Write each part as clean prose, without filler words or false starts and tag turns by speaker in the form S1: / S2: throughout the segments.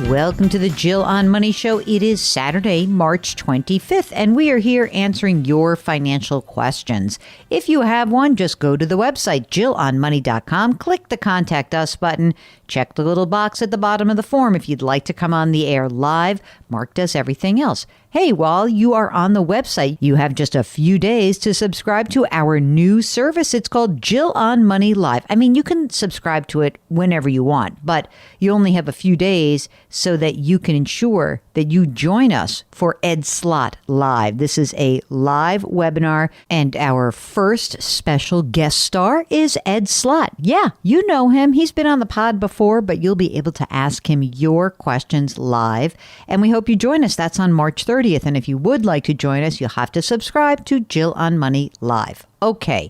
S1: Welcome to the Jill on Money Show. It is Saturday, March 25th, and we are here answering your financial questions. If you have one, just go to the website, jillonmoney.com, click the Contact Us button, check the little box at the bottom of the form if you'd like to come on the air live. Mark does everything else. Hey, while you are on the website, you have just a few days to subscribe to our new service. It's called Jill on Money Live. I mean, you can subscribe to it whenever you want, but you only have a few days so that you can ensure that you join us for Ed Slott Live. This is a live webinar, and our first special guest star is Ed Slott. Yeah, you know him. He's been on the pod before, but you'll be able to ask him your questions live, and we hope you join us. That's on March 30th, and if you would like to join us, you'll have to subscribe to Jill on Money Live. Okay,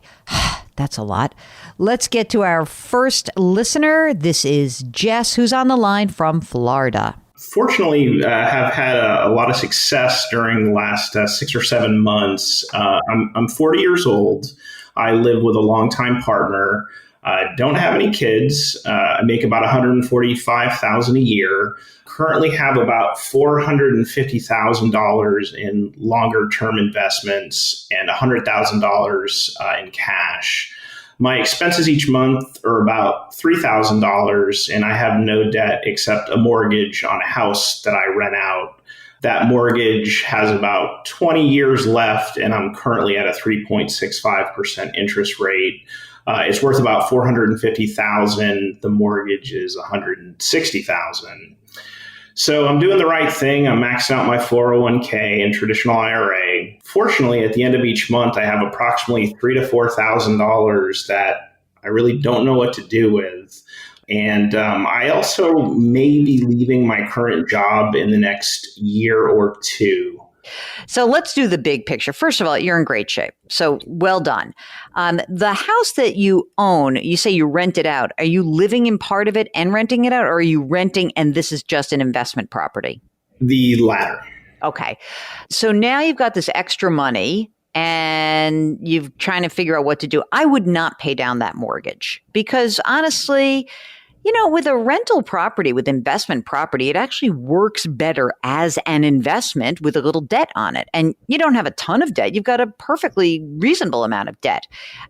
S1: that's a lot. Let's get to our first listener. This is Jess, who's on the line from Florida.
S2: Fortunately, have had a lot of success during the last 6 or 7 months. I'm 40 years old. I live with a longtime partner. Don't have any kids. I make about $145,000 a year. Currently have about $450,000 in longer term investments and $100,000 in cash. My expenses each month are about $3,000, and I have no debt except a mortgage on a house that I rent out. That mortgage has about 20 years left, and I'm currently at a 3.65% interest rate. It's worth about $450,000. The mortgage is $160,000. So I'm doing the right thing. I'm maxing out my 401k and traditional IRA. Fortunately, at the end of each month, I have approximately $3,000 to $4,000 that I really don't know what to do with. And I also may be leaving my current job in the next year or two.
S1: So let's do the big picture. First of all, you're in great shape. So well done. The house that you own, you say you rent it out. Are you living in part of it and renting it out, or are you renting and this is just an investment property?
S2: The latter.
S1: Okay. So now you've got this extra money and you're trying to figure out what to do. I would not pay down that mortgage because honestly, you know, with a rental property, with investment property, it actually works better as an investment with a little debt on it. And you don't have a ton of debt. You've got a perfectly reasonable amount of debt.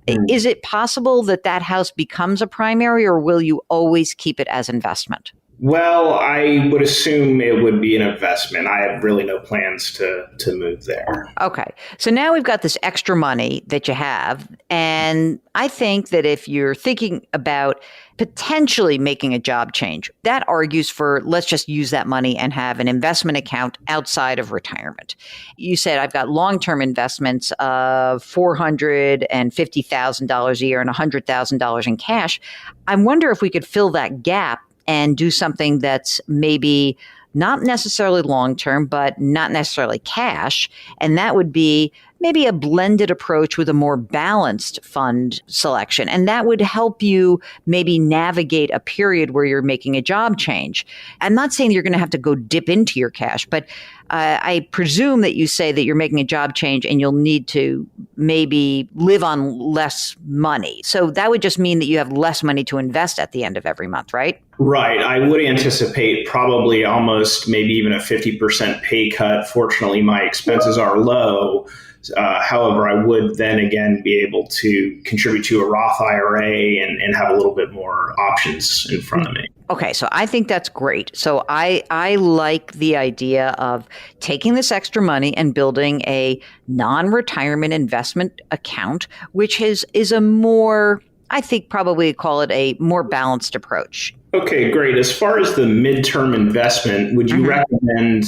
S1: Is it possible that that house becomes a primary, or will you always keep it as investment?
S2: Well, I would assume it would be an investment. I have really no plans to move there.
S1: Okay. So now we've got this extra money that you have. And I think that if you're thinking about potentially making a job change, that argues for let's just use that money and have an investment account outside of retirement. You said I've got long-term investments of $450,000 a year and $100,000 in cash. I wonder if we could fill that gap and do something that's maybe not necessarily long-term, but not necessarily cash. And that would be maybe a blended approach with a more balanced fund selection. And that would help you maybe navigate a period where you're making a job change. I'm not saying you're going to have to go dip into your cash, but I presume that you say that you're making a job change and you'll need to maybe live on less money. So that would just mean that you have less money to invest at the end of every month, right?
S2: Right. I would anticipate probably almost maybe even a 50% pay cut. Fortunately, my expenses are low. However, I would then again be able to contribute to a Roth IRA and have a little bit more options in front of me.
S1: Okay, so I think that's great. So I like the idea of taking this extra money and building a non-retirement investment account, which is a more, I think probably call it a more balanced approach.
S2: Okay, great. As far as the midterm investment, would you recommend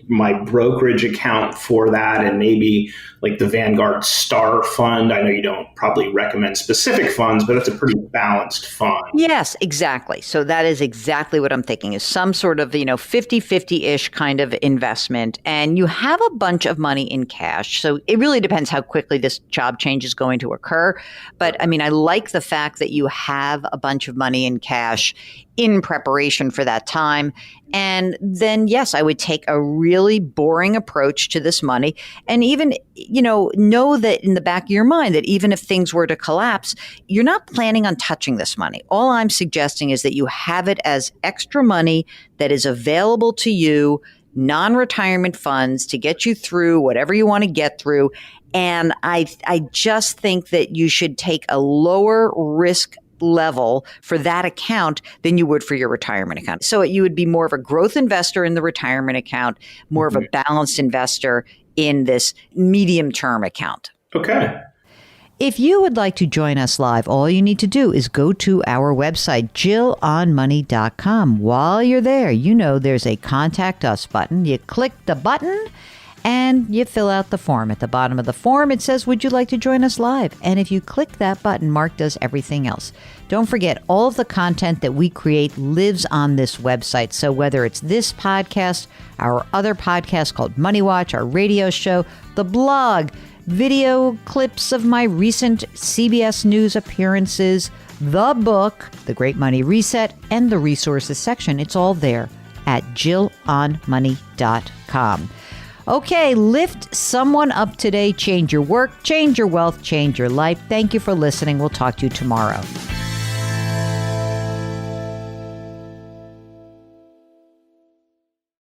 S2: my brokerage account for that and maybe like the Vanguard Star Fund? I know you don't probably recommend specific funds, but it's a pretty balanced fund.
S1: Yes, exactly. So that is exactly what I'm thinking is some sort of, 50-50-ish kind of investment. And you have a bunch of money in cash. So it really depends how quickly this job change is going to occur. But I mean, I like the fact that you have a bunch of money in cash in preparation for that time. And then, yes, I would take a really boring approach to this money. And even, know that in the back of your mind that even if things were to collapse, you're not planning on touching this money. All I'm suggesting is that you have it as extra money that is available to you, non-retirement funds to get you through whatever you want to get through. And I just think that you should take a lower risk level for that account than you would for your retirement account. So you would be more of a growth investor in the retirement account, more of a balanced investor in this medium-term account.
S2: Okay.
S1: If you would like to join us live, all you need to do is go to our website, JillOnMoney.com. While you're there, there's a Contact Us button. You click the button and you fill out the form. At the bottom of the form, it says, would you like to join us live? And if you click that button, Mark does everything else. Don't forget, all of the content that we create lives on this website. So whether it's this podcast, our other podcast called Money Watch, our radio show, the blog, video clips of my recent CBS News appearances, the book, The Great Money Reset, and the resources section, it's all there at JillOnMoney.com. Okay, lift someone up today. Change your work, change your wealth, change your life. Thank you for listening. We'll talk to you tomorrow.